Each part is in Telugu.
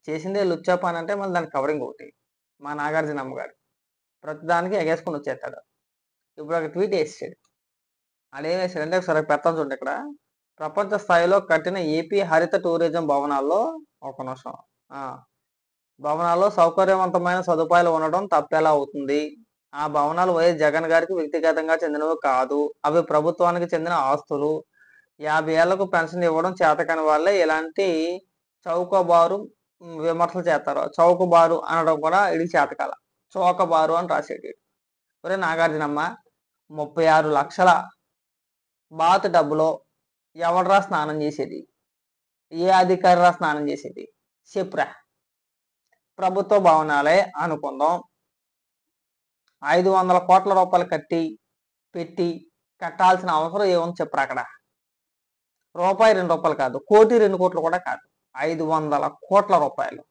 చేసిందే లుచ్చా పని అంటే మళ్ళీ దానికి కవరింగ్ ఒకటి. మా నాగార్జున అమ్మగారు. ప్రతిదానికి ఎగేసుకొని వచ్చేస్తాడు. ఇప్పుడు ఒక ట్వీట్ వేసాడు. ఆడేం వేసాడంటే ఒకసారి పెడతాను చూడండి ఇక్కడ. ప్రపంచ స్థాయిలో కట్టిన ఏపీ హరిత టూరిజం భవనాల్లో ఒక నిమిషం. భవనాల్లో సౌకర్యవంతమైన సదుపాయాలు ఉండడం తప్పెలా అవుతుంది? ఆ భవనాలు వైఎస్ జగన్ గారికి వ్యక్తిగతంగా చెందినవి కాదు. అవి ప్రభుత్వానికి చెందిన ఆస్తులు. 50 ఏళ్లకు పెన్షన్ ఇవ్వడం చేతకాని వాళ్ళే ఇలాంటి చౌకబారు విమర్శలు చేస్తారు. చౌకబారు అనడం కూడా ఇది చేతకాల. చౌకబారు అని రాసేటి. ఒరే నాగార్జునమ్మ, 36 లక్షల బాత్ డబ్బులో ఎవడరా స్నానం చేసేది? ఏ అధికారిరా స్నానం చేసేది? చెప్పురా. ప్రభుత్వ భవనాలే అనుకుందాం. 500 కోట్ల రూపాయలు పెట్టి కట్టాల్సిన అవసరం ఏముంది చెప్పురా అక్కడ? రూపాయి 2 రూపాయలు కాదు, కోటి 2 కోట్లు కూడా కాదు, 500 కోట్ల రూపాయలు.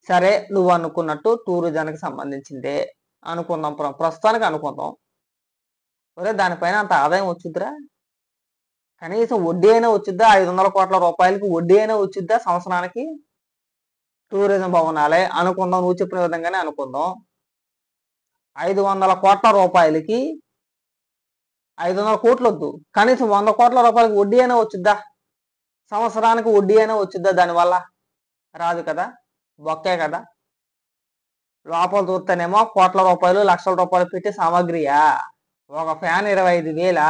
సరే, నువ్వు అనుకున్నట్టు టూరిజానికి సంబంధించిందే అనుకుందాం, ప్రస్తుతానికి అనుకుందాం. ఒరే దానిపైన అంత ఆదాయం వచ్చిద్దిరా? కనీసం వడ్డీ అయినా వచ్చిద్దా? 500 కోట్ల రూపాయలకి వడ్డీ అయినా వచ్చిద్దా సంవత్సరానికి? టూరిజం భవనాలే అనుకుందాం, నువ్వు చెప్పిన విధంగానే అనుకుందాం. 500 కోట్ల రూపాయలకి 500 కోట్లు వద్దు, కనీసం 100 కోట్ల రూపాయలకి వడ్డీ అయినా వచ్చిద్దా? సంవత్సరానికి వడ్డీ అయినా వచ్చిద్దా దానివల్ల? రాదు కదా, బొక్కే కదా. లోపల చూస్తేనేమో కోట్ల రూపాయలు లక్షల రూపాయలు పెట్టి సామాగ్రియా? ఒక ఫ్యాన్ 25,000,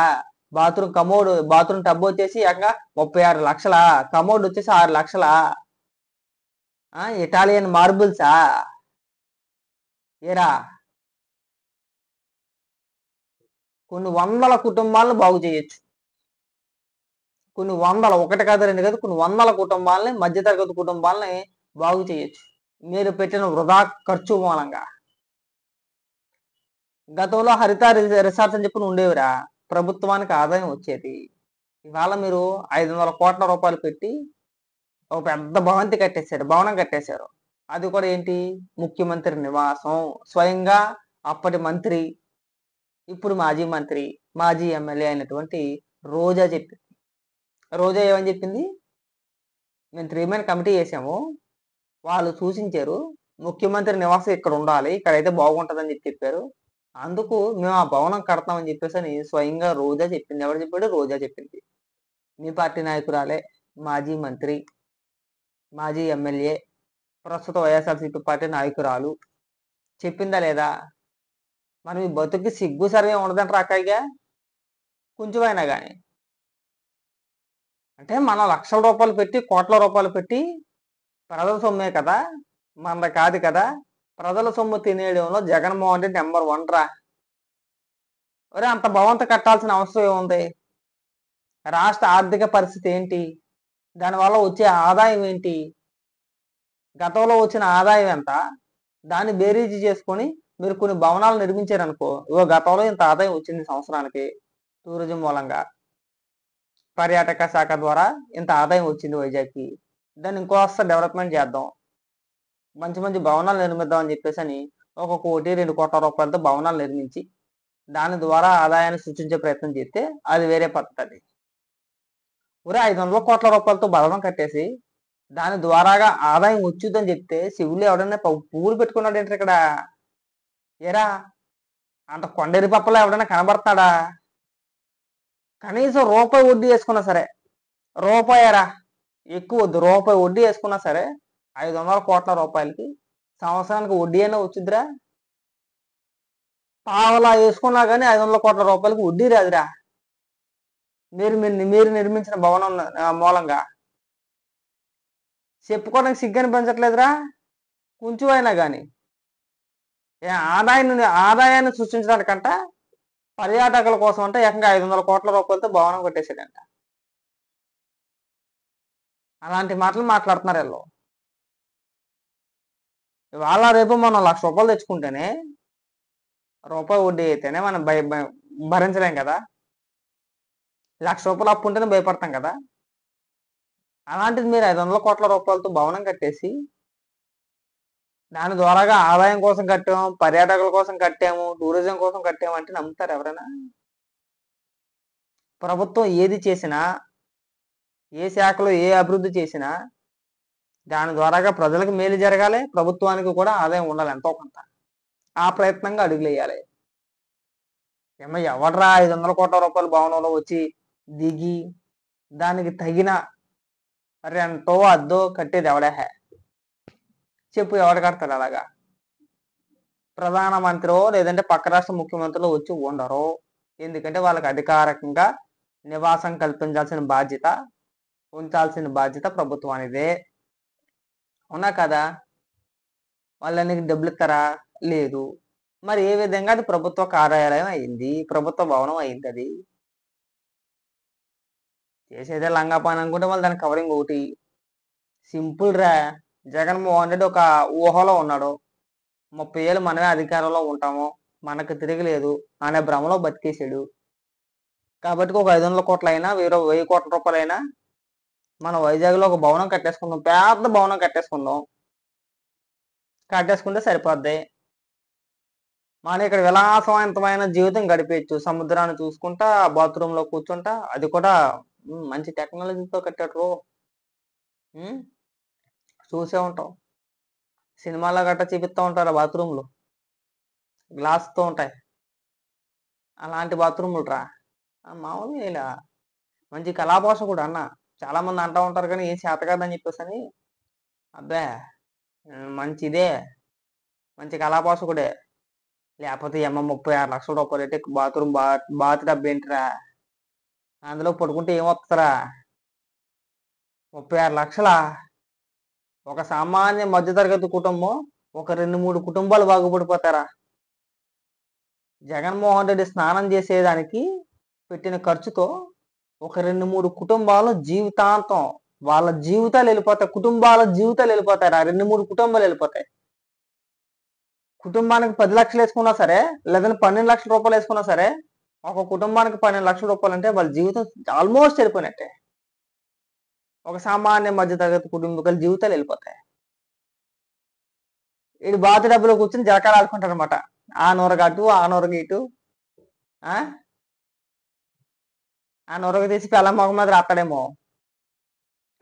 బాత్రూమ్ టబ్ వచ్చేసి ఏకంగా 36 లక్షల, కమోడ్ వచ్చేసి 6 లక్షల, ఇటాలియన్ మార్బుల్సా? ఏరా, కొన్ని వందల కుటుంబాలను బాగు చేయొచ్చు. కొన్ని వందల, ఒకటి కాదు రెండు కాదు, కొన్ని వందల కుటుంబాలని, మధ్యతరగతి కుటుంబాలని బాగు చేయొచ్చు మీరు పెట్టిన వృధా ఖర్చు మూలంగా. గతంలో హరిత రిసార్ట్స్ అని చెప్పి ఉండేవిరా, ప్రభుత్వానికి ఆదాయం వచ్చేది. ఇవాళ మీరు 500 కోట్ల రూపాయలు పెట్టి ఒక పెద్ద భవనం కట్టేశారు. అది కూడా ఏంటి? ముఖ్యమంత్రి నివాసం. స్వయంగా అప్పటి మంత్రి, ఇప్పుడు మాజీ ఎమ్మెల్యే అయినటువంటి రోజా చెప్పింది. రోజా ఏమని చెప్పింది? మేము 3 మెన్ కమిటీ చేసాము, వాళ్ళు సూచించారు ముఖ్యమంత్రి నివాసం ఇక్కడ ఉండాలి, ఇక్కడైతే బాగుంటుందని చెప్పారు, అందుకు మేము ఆ భవనం కడతామని చెప్పేసి అని స్వయంగా రోజా చెప్పింది. ఎవరు చెప్పాడు? రోజా చెప్పింది. మీ పార్టీ నాయకురాలే, మాజీ మంత్రి, మాజీ ఎమ్మెల్యే, ప్రస్తుత వైఎస్ఆర్సీపీ పార్టీ నాయకురాలు చెప్పిందా లేదా? మనం ఈ బతుకి సిగ్గు సర్వే ఉండదంటారా అక్కయ్యగా? కొంచెమైనా కానీ. అంటే మనం లక్షల రూపాయలు పెట్టి, కోట్ల రూపాయలు పెట్టి, ప్రజల సొమ్మే కదా, మనది కాదు కదా, ప్రజల సొమ్ము తినేయడంలో జగన్మోహన్ రెడ్డి నెంబర్ 1 రా. ఒరే అంత భవంతి కట్టాల్సిన అవసరం ఏముంది? రాష్ట్ర ఆర్థిక పరిస్థితి ఏంటి? దానివల్ల వచ్చే ఆదాయం ఏంటి? గతంలో వచ్చిన ఆదాయం ఎంత? దాన్ని బేరీజు చేసుకొని మీరు కొన్ని భవనాలు నిర్మించారనుకో, గతంలో ఇంత ఆదాయం వచ్చింది సంవత్సరానికి టూరిజం మూలంగా, పర్యాటక శాఖ ద్వారా ఇంత ఆదాయం వచ్చింది వైజాగ్కి, దాన్ని ఇంకోస్త డెవలప్మెంట్ చేద్దాం, మంచి మంచి భవనాలు నిర్మిద్దాం అని చెప్పేసి అని 1 కోటి 2 కోట్ల రూపాయలతో భవనాలు నిర్మించి దాని ద్వారా ఆదాయాన్ని సృష్టించే ప్రయత్నం చేస్తే అది వేరే పద్ధతి. ఊరే 500 కోట్ల రూపాయలతో భవనం కట్టేసి దాని ద్వారాగా ఆదాయం వచ్చిందని చెప్తే శివులు ఎవడన్నా పువ్వులు పెట్టుకున్నాడు ఏంటి ఇక్కడ? ఏరా, అంత కొండేరి పప్పలో ఎవడన్నా కనబడతాడా? కనీసం రూపాయి వడ్డీ వేసుకున్నా సరే, రూపాయరా ఎక్కువ వద్దు, రూపాయి వడ్డీ వేసుకున్నా సరే 500 కోట్ల రూపాయలకి సంవత్సరానికి వడ్డీ అయినా వచ్చిద్దిరా? పావలా వేసుకున్నా కానీ 500 కోట్ల రూపాయలకి వడ్డీ రాదురా. మీరు నిర్మించిన భవనం మూలంగా చెప్పుకోవడానికి సిగ్గు అనిపించట్లేదురా కొంచెం అయినా కానీ. ఆదాయాన్ని సృష్టించడానికంట పర్యాటకుల కోసం అంటే ఏకంగా 500 కోట్ల రూపాయలతో భవనం కట్టేసాడంట. అలాంటి మాటలు మాట్లాడుతున్నారు వీళ్ళు. ఇవాళ రేపు మనం 1,00,000 రూపాయలు తెచ్చుకుంటేనే, రూపాయి వడ్డీ అయితేనే మనం భరించలేం కదా. 1,00,000 రూపాయలు అప్పు ఉంటేనే భయపడతాం కదా. అలాంటిది మీరు 500 కోట్ల రూపాయలతో భవనం కట్టేసి దాని ద్వారాగా ఆదాయం కోసం కట్టాము, పర్యాటకుల కోసం కట్టాము, టూరిజం కోసం కట్టాము అంటే నమ్ముతారు ఎవరైనా? ప్రభుత్వం ఏది చేసినా, ఏ శాఖలో ఏ అభివృద్ధి చేసినా దాని ద్వారాగా ప్రజలకు మేలు జరగాలి, ప్రభుత్వానికి కూడా ఆదాయం ఉండాలి ఎంతో కొంత. ఆ ప్రయత్నంగా అడుగులు వేయాలి. ఏమో ఎవడరా 500 కోట్ల రూపాయల భవనంలో వచ్చి దిగి దానికి తగిన రెంటో అద్దో కట్టేది ఎవడే? చెప్పు, ఎవడు కడతాడు అలాగా? ప్రధానమంత్రో లేదంటే పక్క రాష్ట్ర ముఖ్యమంత్రులు వచ్చి ఉండరు. ఎందుకంటే వాళ్ళకి అధికారికంగా నివాసం కల్పించాల్సిన బాధ్యత, ఉంచాల్సిన బాధ్యత ప్రభుత్వానిదే. అవునా కదా? వాళ్ళకి డబ్బులు ఇస్తారా? లేదు. మరి ఏ విధంగా అది ప్రభుత్వ కార్యాలయం అయింది, ప్రభుత్వ భవనం అయింది? అది చేసేదే లంగాపాని అనుకుంటే వాళ్ళు దాని కవరింగ్ ఒకటి. సింపుల్ రా. జగన్మోహన్ రెడ్డి ఒక ఊహలో ఉన్నాడు. 30 ఏళ్ళు మనమే అధికారంలో ఉంటాము, మనకు తిరగలేదు అనే భ్రమలో బతికేసాడు. కాబట్టి ఒక 500 కోట్లైనా 1000 కోట్ల రూపాయలైనా మనం వైజాగ్లో ఒక భవనం కట్టేసుకుందాం, పెద్ద భవనం కట్టేసుకుందాం. కట్టేసుకుంటే సరిపోద్ది. మన ఇక్కడ విలాసవంతమైన జీవితం గడిపేయచ్చు. సముద్రాన్ని చూసుకుంటా, బాత్రూంలో కూర్చుంటా. అది కూడా మంచి టెక్నాలజీతో కట్టాడు. చూసే ఉంటాం, సినిమాలో గట్రా చూపిస్తూ ఉంటారు బాత్రూంలు గ్లాస్తో ఉంటాయి. అలాంటి బాత్రూములు రా. మామూలుగా ఇలా మంచి కళాపోషకుడు అన్న. చాలా మంది అంటూ ఉంటారు కానీ ఏం చేత కాదని చెప్పేసి అని. అబ్బే మంచిదే, మంచి కళాపోషకుడే. లేకపోతే 36 లక్షల రూపాయలు అయితే బాత్రూమ్ బాత్ డబ్బు ఏంటిరా? అందులో పడుకుంటే ఏమొస్తారా? 36 లక్షలా? ఒక సామాన్య మధ్యతరగతి కుటుంబం, ఒక 2-3 కుటుంబాలు బాగుపడిపోతారా? జగన్మోహన్ రెడ్డి స్నానం చేసేదానికి పెట్టిన ఖర్చుతో ఒక 2-3 కుటుంబాలు జీవితాంతం వాళ్ళ జీవితాలు వెళ్ళిపోతాయి. కుటుంబాల జీవితాలు వెళ్ళిపోతాయి. ఆ 2-3 కుటుంబాలు వెళ్ళిపోతాయి. కుటుంబానికి 10 లక్షలు వేసుకున్నా సరే, లేదంటే 12 లక్షల రూపాయలు వేసుకున్నా సరే, ఒక కుటుంబానికి 12 లక్షల రూపాయలు అంటే వాళ్ళ జీవితం ఆల్మోస్ట్ వెళ్ళిపోయినట్టే. ఒక సామాన్య మధ్యతరగతి కుటుంబీకుల జీవితాలు వెళ్ళిపోతాయి. వీడు బాతు డబ్బులో కూర్చొని జరకాలు ఆడుకుంటారు అనమాట. ఆ నొరగటు, ఆ నొరగ ఇటు. ఆ నొరగ తీసి పిల్ల ముఖం మీద రాస్తాడేమో,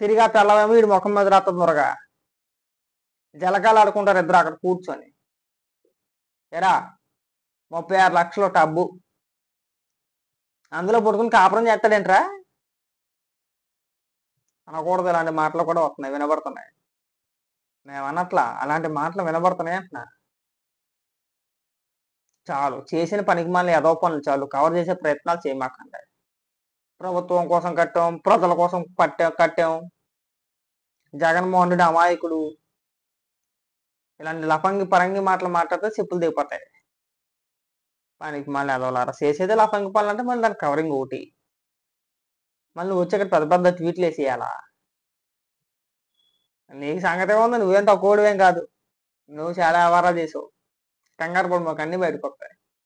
తిరిగి ఆ పిల్లమేమో వీడి ముఖం మీద రాస్తుంది నొరగా. జలకాలు ఆడుకుంటారు ఇద్దరు అక్కడ కూర్చొని. ఎరా 36 లక్షలు టబ్బు, అందులో పడుకుని కాపురం చేస్తాడేంట్రా? అనకూడదు. ఇలాంటి మాటలు కూడా వస్తున్నాయి, వినబడుతున్నాయి. మేము అన్నట్లా అలాంటి మాటలు వినబడుతున్నాయి అంటున్నా. చాలు, చేసిన పనికి మళ్ళీ ఏదో పనులు చాలు, కవర్ చేసే ప్రయత్నాలు చేయమాకండి. ప్రభుత్వం కోసం కట్టాం, ప్రజల కోసం కట్టాం. జగన్మోహన్ రెడ్డి అమాయకుడు. ఇలాంటి లఫంగి పరంగి మాటలు మాట్లాడితే చెప్పులు దిగిపోతాయి. పనికి మళ్ళీ అదోలారా చేసేదే లఫంగి పనులు అంటే మళ్ళీ దానికి కవరింగ్ ఒకటి. మళ్ళీ వచ్చాక పెద్ద పెద్ద ట్వీట్లు వేసేయాలా? నీకు సంగతి ఏముంది, నువ్వేం తక్కువడివేం కాదు. నువ్వు చాలా వ్యవహారాలు చేసావు. కంగారు పడి మాకు అన్ని బయటకు వస్తాయి.